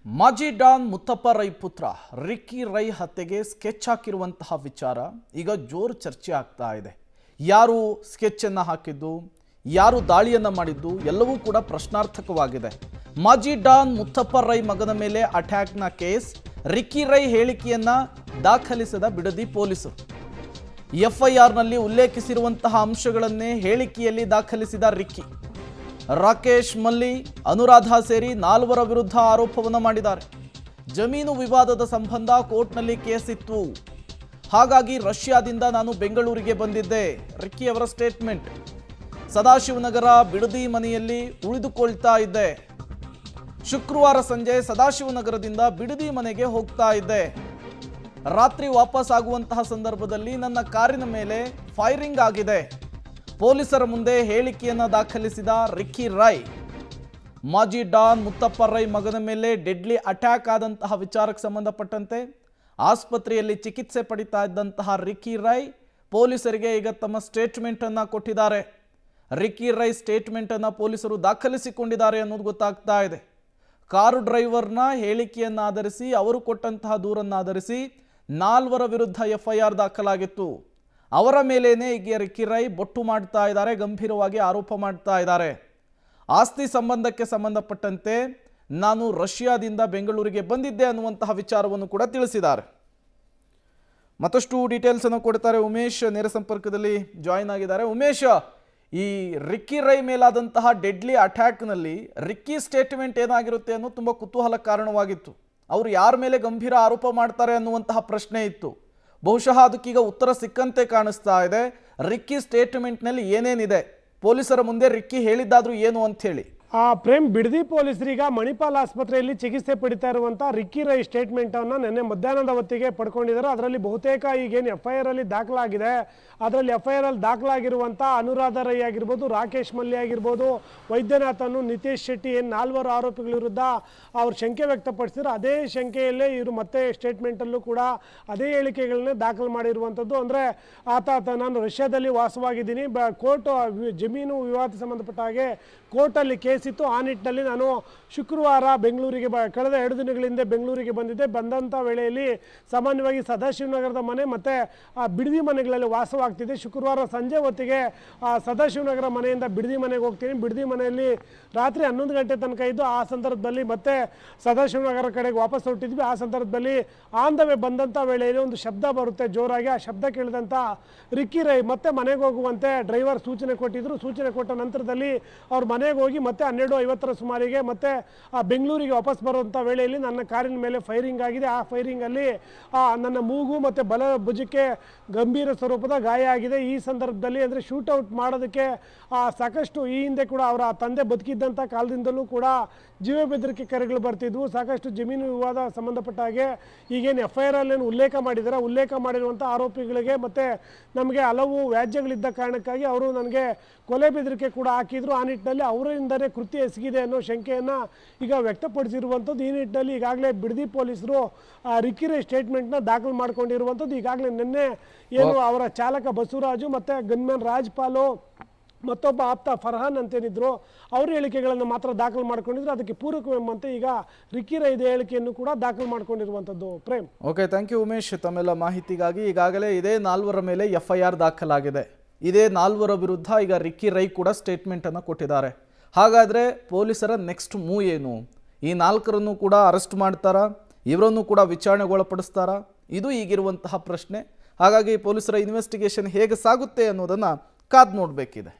ಮಾಜಿ ಡಾನ್ ಮುತ್ತಪ್ಪ ರೈ ಪುತ್ರ ರಿಕ್ಕಿ ರೈ ಹತ್ಯೆಗೆ ಸ್ಕೆಚ್ ಹಾಕಿರುವಂತಹ ವಿಚಾರ ಈಗ ಜೋರು ಚರ್ಚೆ ಆಗ್ತಾ ಇದೆ. ಯಾರು ಸ್ಕೆಚ್ ಅನ್ನು ಹಾಕಿದ್ದು, ಯಾರು ದಾಳಿಯನ್ನು ಮಾಡಿದ್ದು ಎಲ್ಲವೂ ಕೂಡ ಪ್ರಶ್ನಾರ್ಥಕವಾಗಿದೆ. ಮಾಜಿ ಡಾನ್ ಮುತ್ತಪ್ಪ ರೈ ಮಗನ ಮೇಲೆ ಅಟ್ಯಾಕ್ನ ಕೇಸ್, ರಿಕ್ಕಿ ರೈ ಹೇಳಿಕೆಯನ್ನ ದಾಖಲಿಸಿದ ಬಿಡದಿ ಪೊಲೀಸರು. ಎಫ್ಐಆರ್ನಲ್ಲಿ ಉಲ್ಲೇಖಿಸಿರುವಂತಹ ಅಂಶಗಳನ್ನೇ ಹೇಳಿಕೆಯಲ್ಲಿ ದಾಖಲಿಸಿದ ರಿಕ್ಕಿ. ರಾಕೇಶ್ ಮಲ್ಲಿ, ಅನುರಾಧ ಸೇರಿ 4 ವಿರುದ್ಧ ಆರೋಪವನ್ನು ಮಾಡಿದ್ದಾರೆ. ಜಮೀನು ವಿವಾದದ ಸಂಬಂಧ ಕೋರ್ಟ್ನಲ್ಲಿ ಕೇಸ್ ಇತ್ತು, ಹಾಗಾಗಿ ರಷ್ಯಾದಿಂದ ನಾನು ಬೆಂಗಳೂರಿಗೆ ಬಂದಿದ್ದೆ. ರಿಕ್ಕಿ ಅವರ ಸ್ಟೇಟ್ಮೆಂಟ್. ಸದಾಶಿವನಗರ ಬಿಡದಿ ಮನೆಯಲ್ಲಿ ಉಳಿದುಕೊಳ್ತಾ ಇದ್ದೆ. ಶುಕ್ರವಾರ ಸಂಜೆ ಸದಾಶಿವನಗರದಿಂದ ಬಿಡದಿ ಮನೆಗೆ ಹೋಗ್ತಾ ಇದ್ದೆ. ರಾತ್ರಿ ವಾಪಸ್ ಆಗುವಂತಹ ಸಂದರ್ಭದಲ್ಲಿ ನನ್ನ ಕಾರಿನ ಮೇಲೆ ಫೈರಿಂಗ್ ಆಗಿದೆ. ಪೊಲೀಸರ ಮುಂದೆ ಹೇಳಿಕೆಯನ್ನು ದಾಖಲಿಸಿದ ರಿಕ್ಕಿ ರೈ. ಮಾಜಿ ಡಾನ್ ಮುತ್ತಪ್ಪ ರೈ ಮಗನ ಮೇಲೆ ಡೆಡ್ಲಿ ಅಟ್ಯಾಕ್ ಆದಂತಹ ವಿಚಾರಕ್ಕೆ ಸಂಬಂಧಪಟ್ಟಂತೆ ಆಸ್ಪತ್ರೆಯಲ್ಲಿ ಚಿಕಿತ್ಸೆ ಪಡಿತಾ ಇದ್ದಂತಹ ರಿಕ್ಕಿ ರೈ ಪೊಲೀಸರಿಗೆ ಈಗ ತಮ್ಮ ಸ್ಟೇಟ್ಮೆಂಟ್ ಅನ್ನು ಕೊಟ್ಟಿದ್ದಾರೆ. ರಿಕ್ಕಿ ರೈ ಸ್ಟೇಟ್ಮೆಂಟ್ ಅನ್ನು ಪೊಲೀಸರು ದಾಖಲಿಸಿಕೊಂಡಿದ್ದಾರೆ ಅನ್ನೋದು ಗೊತ್ತಾಗ್ತಾ ಇದೆ. ಕಾರು ಡ್ರೈವರ್ನ ಹೇಳಿಕೆಯನ್ನು ಆಧರಿಸಿ, ಅವರು ಕೊಟ್ಟಂತಹ ದೂರನ್ನು ಆಧರಿಸಿ 4 ವಿರುದ್ಧ ಎಫ್ಐಆರ್ ದಾಖಲಾಗಿತ್ತು. ಅವರ ಮೇಲೇನೆ ಈಗ ರಿಕ್ಕಿ ರೈ ಬೊಟ್ಟು ಮಾಡ್ತಾ ಇದ್ದಾರೆ, ಗಂಭೀರವಾಗಿ ಆರೋಪ ಮಾಡ್ತಾ ಇದ್ದಾರೆ. ಆಸ್ತಿ ಸಂಬಂಧಕ್ಕೆ ಸಂಬಂಧಪಟ್ಟಂತೆ ನಾನು ರಷ್ಯಾದಿಂದ ಬೆಂಗಳೂರಿಗೆ ಬಂದಿದ್ದೆ ಅನ್ನುವಂತಹ ವಿಚಾರವನ್ನು ಕೂಡ ತಿಳಿಸಿದ್ದಾರೆ. ಮತ್ತಷ್ಟು ಡೀಟೇಲ್ಸ್ ಅನ್ನು ಕೊಡ್ತಾರೆ ಉಮೇಶ್ ನೇರ ಸಂಪರ್ಕದಲ್ಲಿ ಜಾಯಿನ್ ಆಗಿದ್ದಾರೆ. ಉಮೇಶ್, ಈ ರಿಕ್ಕಿ ರೈ ಮೇಲಾದಂತಹ ಡೆಡ್ಲಿ ಅಟ್ಯಾಕ್ನಲ್ಲಿ ರಿಕ್ಕಿ ಸ್ಟೇಟ್ಮೆಂಟ್ ಏನಾಗಿರುತ್ತೆ ಅನ್ನೋದು ತುಂಬ ಕುತೂಹಲ ಕಾರಣವಾಗಿತ್ತು. ಅವರು ಯಾರ ಮೇಲೆ ಗಂಭೀರ ಆರೋಪ ಮಾಡ್ತಾರೆ ಅನ್ನುವಂತಹ ಪ್ರಶ್ನೆ ಇತ್ತು. ಬಹುಶಃ ಅದಕ್ಕೀಗ ಉತ್ತರ ಸಿಕ್ಕಂತೆ ಕಾಣಿಸ್ತಾ ಇದೆ. ರಿಕ್ಕಿ ಸ್ಟೇಟ್ಮೆಂಟ್ನಲ್ಲಿ ಏನೇನಿದೆ, ಪೊಲೀಸರ ಮುಂದೆ ರಿಕ್ಕಿ ಹೇಳಿದ್ದಾದ್ರೂ ಏನು ಅಂತ ಹೇಳಿ. ಪ್ರೇಮ್, ಬಿಡದಿ ಪೊಲೀಸರೀಗ ಮಣಿಪಾಲ್ ಆಸ್ಪತ್ರೆಯಲ್ಲಿ ಚಿಕಿತ್ಸೆ ಪಡಿತಾ ಇರುವಂಥ ರಿಕ್ಕಿ ರೈ ಸ್ಟೇಟ್ಮೆಂಟನ್ನು ನಿನ್ನೆ ಮಧ್ಯಾಹ್ನದ ಹೊತ್ತಿಗೆ ಪಡ್ಕೊಂಡಿದ್ದಾರೆ. ಅದರಲ್ಲಿ ಬಹುತೇಕ ಈಗೇನು FIR ಅಲ್ಲಿ ದಾಖಲಾಗಿದೆ, ಅದರಲ್ಲಿ FIR ಅಲ್ಲಿ ದಾಖಲಾಗಿರುವಂಥ ಅನುರಾಧ ರೈ ಆಗಿರ್ಬೋದು, ರಾಕೇಶ್ ಮಲ್ಲಿ ಆಗಿರ್ಬೋದು, ವೈದ್ಯನಾಥನು, ನಿತೇಶ್ ಶೆಟ್ಟಿ, ಏನು 4 ಆರೋಪಿಗಳ ವಿರುದ್ಧ ಅವ್ರು ಶಂಕೆ ವ್ಯಕ್ತಪಡಿಸಿದ್ರು. ಅದೇ ಶಂಕೆಯಲ್ಲೇ ಇವರು ಮತ್ತೆ ಸ್ಟೇಟ್ಮೆಂಟಲ್ಲೂ ಕೂಡ ಅದೇ ಹೇಳಿಕೆಗಳನ್ನೇ ದಾಖಲು ಮಾಡಿರುವಂಥದ್ದು. ಅಂದರೆ ನಾನು ರಷ್ಯಾದಲ್ಲಿ ವಾಸವಾಗಿದ್ದೀನಿ, ಕೋರ್ಟ್ ಜಮೀನು ವಿವಾದ ಸಂಬಂಧಪಟ್ಟ ಹಾಗೆ ಕೋರ್ಟಲ್ಲಿ ಕೇಸಿತ್ತು. ಆ ನಿಟ್ಟಿನಲ್ಲಿ ನಾನು ಶುಕ್ರವಾರ ಬೆಂಗಳೂರಿಗೆ ಕಳೆದ 2 ದಿನಗಳ ಹಿಂದೆ ಬೆಂಗಳೂರಿಗೆ ಬಂದಿದ್ದೆ. ಬಂದಂಥ ವೇಳೆಯಲ್ಲಿ ಸಾಮಾನ್ಯವಾಗಿ ಸದಾಶಿವನಗರದ ಮನೆ ಮತ್ತು ಬಿಡದಿ ಮನೆಗಳಲ್ಲಿ ವಾಸವಾಗ್ತಿದ್ದೆ. ಶುಕ್ರವಾರ ಸಂಜೆ ಹೊತ್ತಿಗೆ ಸದಾಶಿವನಗರ ಮನೆಯಿಂದ ಬಿಡದಿ ಮನೆಗೆ ಹೋಗ್ತೀನಿ. ಬಿಡದಿ ಮನೆಯಲ್ಲಿ ರಾತ್ರಿ 11 ಗಂಟೆ ತನಕ ಇದ್ದು, ಆ ಸಂದರ್ಭದಲ್ಲಿ ಮತ್ತೆ ಸದಾಶಿವನಗರ ಕಡೆಗೆ ವಾಪಸ್ ಹೊರಟಿದ್ವಿ. ಆ ಸಂದರ್ಭದಲ್ಲಿ ಆನ್ ದ ವೇ ಬಂದಂಥ ವೇಳೆಯಲ್ಲಿ ಒಂದು ಶಬ್ದ ಬರುತ್ತೆ ಜೋರಾಗಿ. ಆ ಶಬ್ದ ಕೇಳಿದಂಥ ರಿಕ್ಕಿ ರೈ ಮತ್ತೆ ಮನೆಗೆ ಹೋಗುವಂತೆ ಡ್ರೈವರ್ ಸೂಚನೆ ಕೊಟ್ಟಿದ್ರು. ಸೂಚನೆ ಕೊಟ್ಟ ನಂತರದಲ್ಲಿ ಅವ್ರ ಮನೆಗೆ ಹೋಗಿ ಮತ್ತೆ 12:50 ಸುಮಾರಿಗೆ ಮತ್ತೆ ಬೆಂಗಳೂರಿಗೆ ವಾಪಸ್ ಬರುವಂಥ ವೇಳೆಯಲ್ಲಿ ನನ್ನ ಕಾರಿನ ಮೇಲೆ ಫೈರಿಂಗ್ ಆಗಿದೆ. ಆ ಫೈರಿಂಗಲ್ಲಿ ನನ್ನ ಮೂಗು ಮತ್ತು ಬಲ ಭುಜಕ್ಕೆ ಗಂಭೀರ ಸ್ವರೂಪದ ಗಾಯ ಆಗಿದೆ. ಈ ಸಂದರ್ಭದಲ್ಲಿ ಅಂದರೆ ಶೂಟೌಟ್ ಮಾಡೋದಕ್ಕೆ ಸಾಕಷ್ಟು ಈ ಹಿಂದೆ ಕೂಡ ಅವರ ತಂದೆ ಬದುಕಿದ್ದಂಥ ಕಾಲದಿಂದಲೂ ಕೂಡ ಜೀವ ಬೆದರಿಕೆ ಕರೆಗಳು ಬರ್ತಿದ್ವು. ಸಾಕಷ್ಟು ಜಮೀನು ವಿವಾದ ಸಂಬಂಧಪಟ್ಟ ಹಾಗೆ ಈಗೇನು FIR ಅಲ್ಲೇನು ಉಲ್ಲೇಖ ಮಾಡಿದ್ದಾರೆ, ಉಲ್ಲೇಖ ಮಾಡಿರುವಂಥ ಆರೋಪಿಗಳಿಗೆ ಮತ್ತು ನಮಗೆ ಹಲವು ವ್ಯಾಜ್ಯಗಳಿದ್ದ ಕಾರಣಕ್ಕಾಗಿ ಅವರು ನನಗೆ ಕೊಲೆ ಬೆದರಿಕೆ ಕೂಡ ಹಾಕಿದ್ರು. ಆ ನಿಟ್ಟಿನಲ್ಲಿ ಅವರಿಂದಲೇ ಕೃತ್ಯ ಎಸಗಿದೆ ಅನ್ನೋ ಶಂಕೆಯನ್ನು ಈಗ ವ್ಯಕ್ತಪಡಿಸಿರುವಂಥದ್ದು. ಈ ನಿಟ್ಟಿನಲ್ಲಿ ಈಗಾಗಲೇ ಬಿಡದಿ ಪೊಲೀಸರು ರಿಕ್ಕಿ ರೈ ಸ್ಟೇಟ್ಮೆಂಟ್ನ ದಾಖಲು ಮಾಡ್ಕೊಂಡಿರುವಂಥದ್ದು. ಈಗಾಗಲೇ ನಿನ್ನೆ ಏನು ಅವರ ಚಾಲಕ ಬಸವರಾಜು ಮತ್ತು ಗನ್ಮ್ಯಾನ್ ರಾಜ್ಪಾಲು ಮತ್ತೊಬ್ಬ ಆಪ್ತ ಫರ್ಹಾನ್ ಅಂತೇನಿದ್ರು, ಅವ್ರ ಹೇಳಿಕೆಗಳನ್ನು ಮಾತ್ರ ದಾಖಲು ಮಾಡ್ಕೊಂಡಿದ್ರು. ಅದಕ್ಕೆ ಪೂರಕವೆಂಬಂತೆ ಈಗ ರಿಕ್ಕಿ ರೈ ಹೇಳಿಕೆಯನ್ನು ಕೂಡ ದಾಖಲು ಮಾಡ್ಕೊಂಡಿರುವಂಥದ್ದು. Prem, okay, thank you Umesh ತಮ್ಮೆಲ್ಲ ಮಾಹಿತಿಗಾಗಿ. ಈಗಾಗಲೇ ಇದೇ 4 ಮೇಲೆ FIR ದಾಖಲಾಗಿದೆ. ಇದೇ 4 ವಿರುದ್ಧ ಈಗ ರಿಕ್ಕಿ ರೈ ಕೂಡ ಸ್ಟೇಟ್ಮೆಂಟನ್ನು ಕೊಟ್ಟಿದ್ದಾರೆ. ಹಾಗಾದರೆ ಪೊಲೀಸರ ನೆಕ್ಸ್ಟ್ ಮೂವ್ ಏನು? ಈ 4ರನ್ನು ಕೂಡ ಅರೆಸ್ಟ್ ಮಾಡ್ತಾರಾ, ಇವರನ್ನು ಕೂಡ ವಿಚಾರಣೆಗೊಳಪಡಿಸ್ತಾರಾ? ಇದು ಈಗಿರುವಂತಹ ಪ್ರಶ್ನೆ. ಹಾಗಾಗಿ ಪೊಲೀಸರ ಇನ್ವೆಸ್ಟಿಗೇಷನ್ ಹೇಗೆ ಸಾಗುತ್ತೆ ಅನ್ನೋದನ್ನು ಕಾದು ನೋಡಬೇಕಿದೆ.